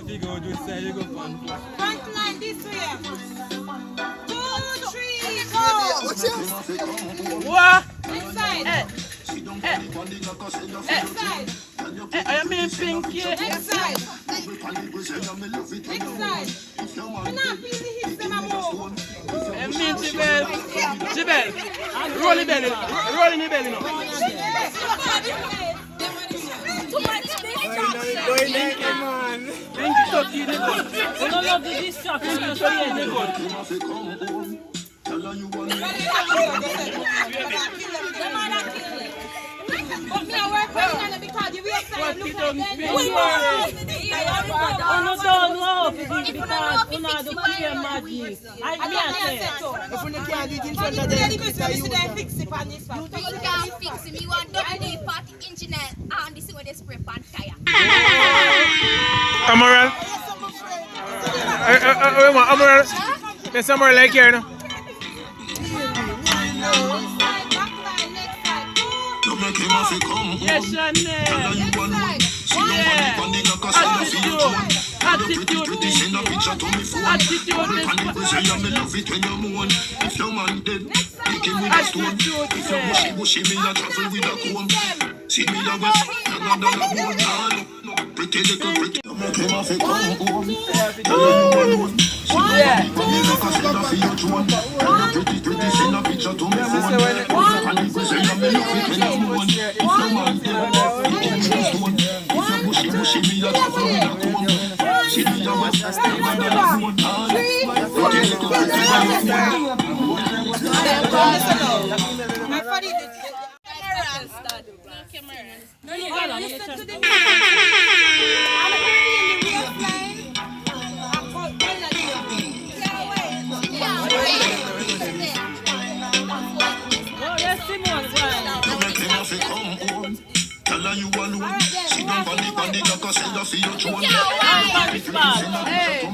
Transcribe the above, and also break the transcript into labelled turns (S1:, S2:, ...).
S1: You go this side, you go front.
S2: Front line this way. 2, 3, go.
S1: What?
S2: Inside. Inside.
S1: I mean pinky.
S2: Next side. Next side. We're not feeling the hips them a move.
S1: I mean Jibel. Jibel. Roll the belly. Roll in the belly now. Pinky tuck in the good.
S3: We don't love the distraction.
S1: Pinky tuck in the good.
S2: But me I work personally because the waist side look like them.
S3: Oh, no, don't know. Because we not do clear magic. I say.
S2: If we can't do it in front of them, fix it on this one.
S4: You can't fix it. You want double 40 inch and this is where they spray pan tire.
S1: Amaral. Amaral. There's somewhere like here now. Yes, Chanel. Yeah. Attitude.
S3: Hey.